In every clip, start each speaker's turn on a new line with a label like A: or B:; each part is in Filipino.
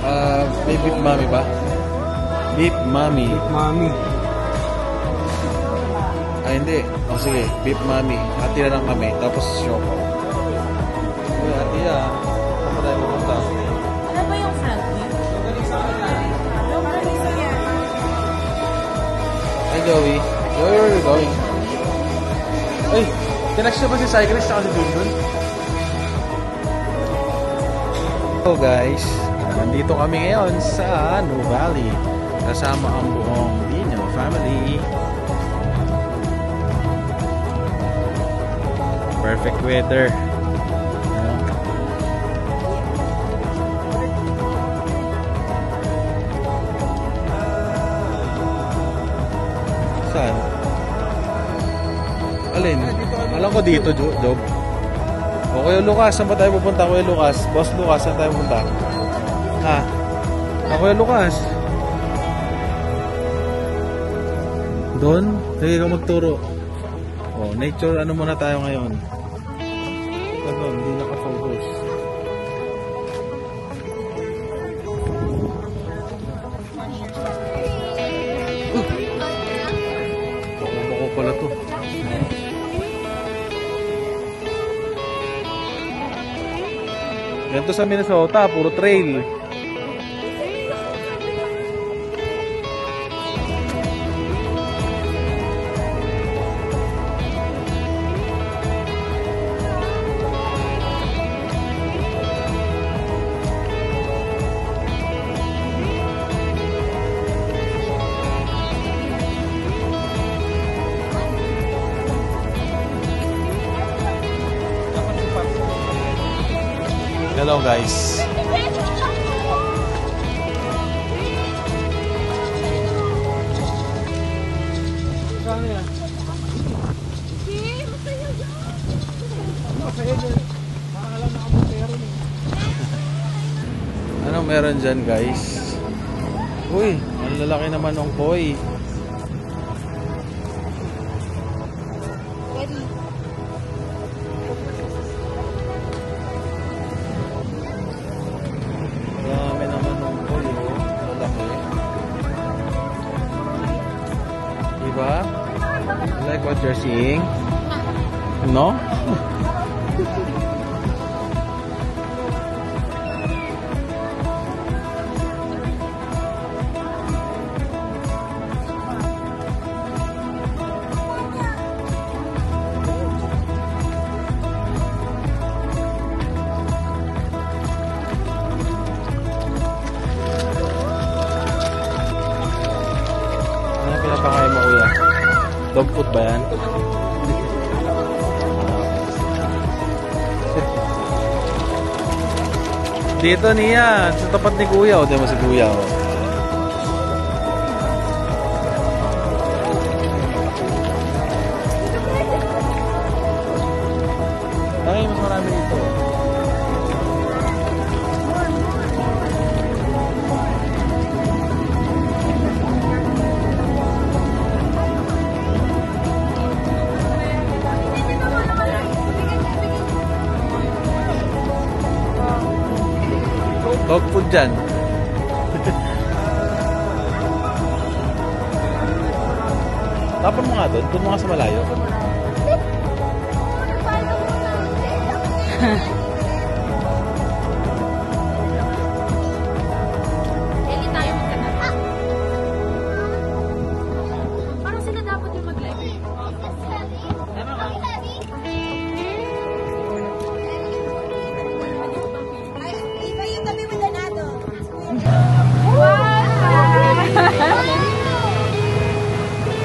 A: May beef mami ba? Beef mami.
B: Beef mami.
A: Ay, hindi. O sige, beef mami. Hati na lang kami. Tapos siopaw. Uy, hati ah. Saan tayo pupunta?
C: Ano ba yung front view?
A: Hey, Joey. Joey, where are you going? Ay, tinext na ba si Cyclist na kasi dun? Hello guys, nandito kami ngayon sa Nuvali kasama ang buong Dino family. Perfect weather. Saan? Alin? Alam ko dito, Job. O Kuya Lucas, saan ba tayo pupunta? Kuya Lucas, Boss Lucas, saan tayo pupunta? Ha? Kuya Lucas. Doon? Sige ka magturo. O, nature, ano muna tayo ngayon? Ano, hindi nakafocus. Bako pala to. Ganito sa Minnesota, puro trail. Hello guys. Ano meron dyan guys? Uy, ang lalaki naman ng koi. Marami naman ng koi, oh. Lalaki. Diba? Like what you're seeing? No? Pinapakain mo kuya? Dog food ba yan? Dito niya, sa tapat ni kuya. O, di mo si kuya. O. Ay, mas marami dito. Dog food dyan. Tapon mo nga doon. Doon mo nga sa malayo.
C: Eli tayo magkana. Parang sila dapat yung mag-live.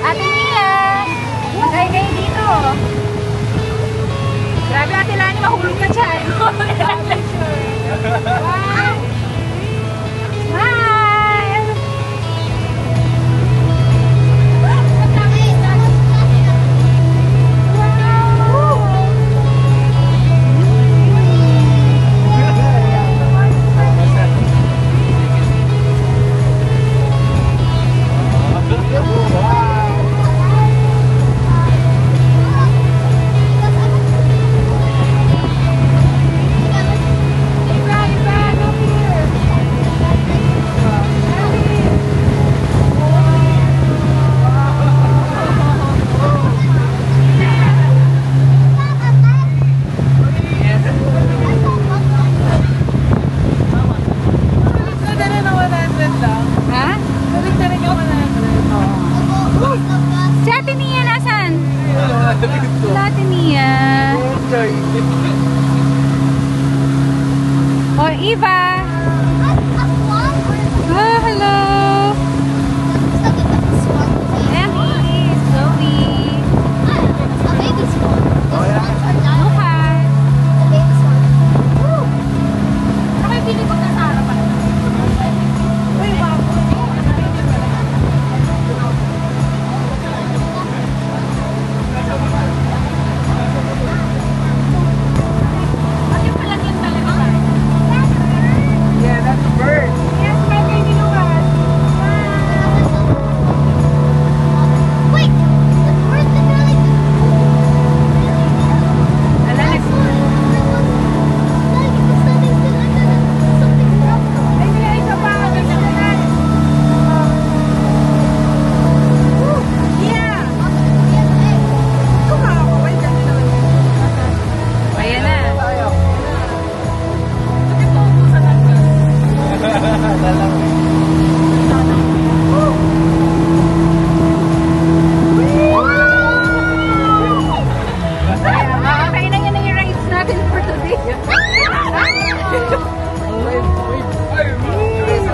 C: Ate Mia! Magay kayo dito. Grabe Ate Lani, mahulog ka dyan.
B: Oh, Eva! Oh, hello! Emily, Zoe, Lucas.
C: Ako yung pili ko na sa harapan.
B: Uy, wow!
C: At yung pala yun talaga ba?
B: Yeah, that's a bird. Yes, my baby Lucas. Ala, ay, may isa pa. Ganda na lang. Yeah! Kumakawa, ganda naman. Ayan na.
C: Bakit po ubusan ng gas?
B: Okay na yan yung rides natin for today.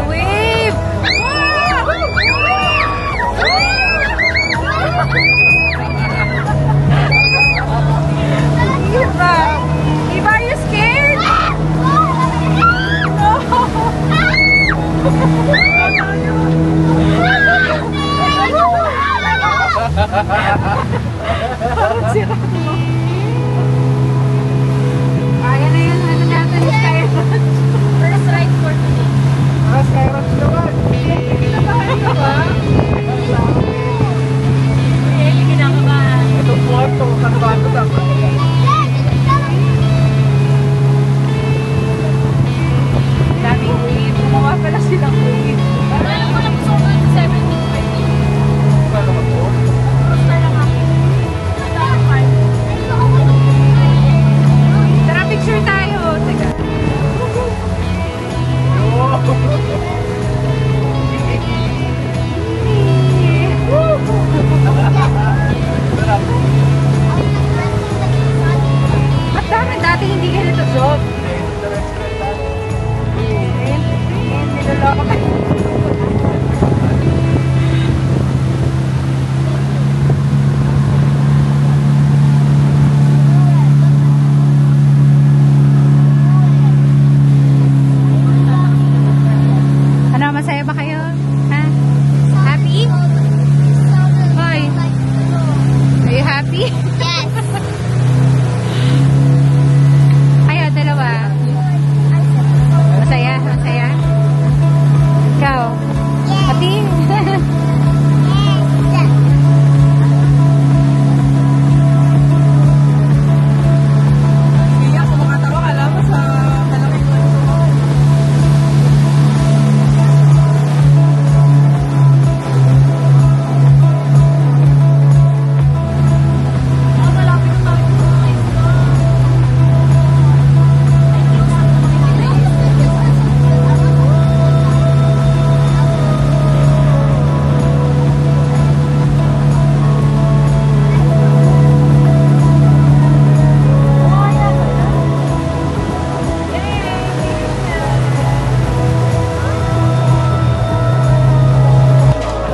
B: Wave! Eva! Eva, are you scared? Kaya na yun, ano natin, Skyrock.
C: First ride for today.
B: Kinabahan ka ba?
C: Really kinakabahan.
B: Daming wave. Gumawa pala silang wave.
C: Pero alam ko na gusto ko yung 17th birthday. Basta lang ako.
B: Tara, picture tayo. Teka. At dami dati hindi ganito job. Niloloko tayo. Ano, masaya ba kayo? Ha? Happy? Hoy. Are you happy? Kayo, dalawa. Masaya? Masaya? Ikaw? Happy?
C: Malapit na tayo sa mga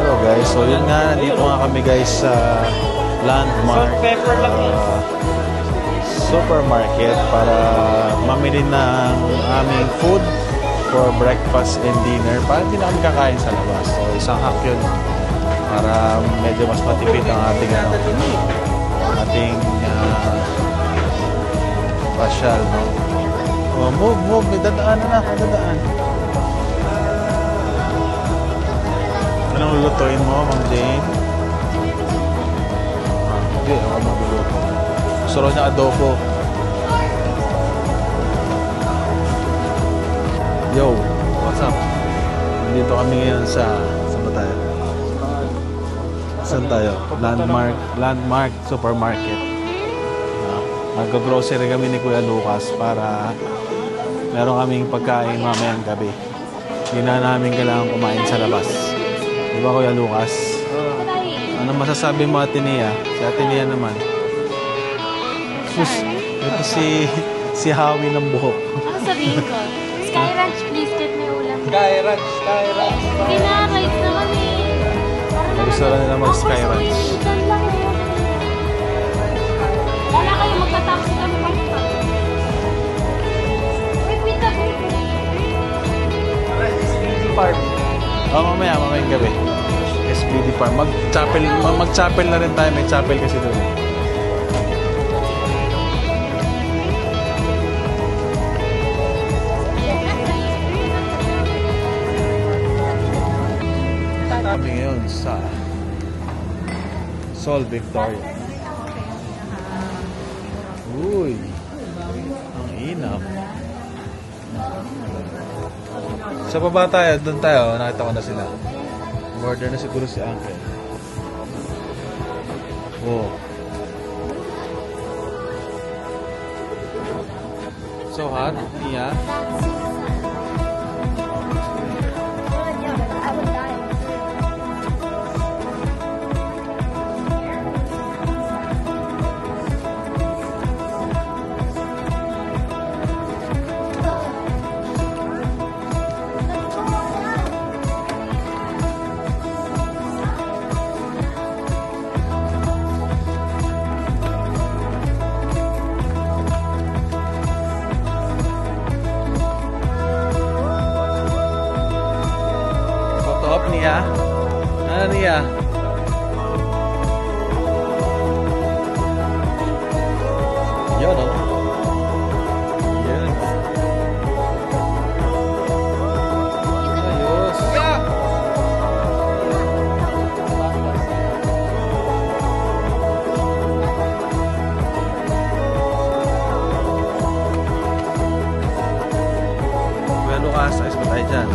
A: Hello guys, so yun nga, dito nga kami guys sa Landmark Supermarket para mamili ng aming food for breakfast and dinner para hindi na kami kakain sa labas. So isang hack yun para medyo mas matipid ang ating pasyal, no? Oh, move, may dadaan na, dadaan. Anong lulutuin mo, Ma'am Jane? Hindi, ako magluluto. Gusto rin niya adobo. Yo, what's up? Nandito kami ngayon sa... Saan ba tayo? Saan tayo? Landmark Supermarket. Mag-grocery kami ni Kuya Lucas para meron kaming pagkain mamayang gabi. Hindi na namin kailangan kumain sa labas. Di ba, Kuya Lucas? Ano masasabi mo, Ate Nia? Si Ate Nia naman. Sus, Ito si Howie ng buhok.
C: Ano sabihin ko? Sky Ranch, please. Kahit may ulam.
B: Sky Ranch, Sky Ranch.
C: Hindi na, rice naman eh. Para naman
A: Gusto lang nila mag-Sky Ranch.
C: Itan lang eh. Wala kayo magta-taxi kami pa. Wait, wait up.
B: Farm.
A: Mamayang gabi. SBD Farm. Mag-chapel na rin tayo. May chapel kasi doon. Kami ngayon sa Sol Victoria. Uy, ang inam. Sa baba tayo, doon tayo. Nakita ko na sila. Order na siguro si Uncle. Oh. So hot, Nia. Top Nia. Ano Nia? Yun o. Yun. Ayos. Kuya Lucas, ayos ba tayo dyan?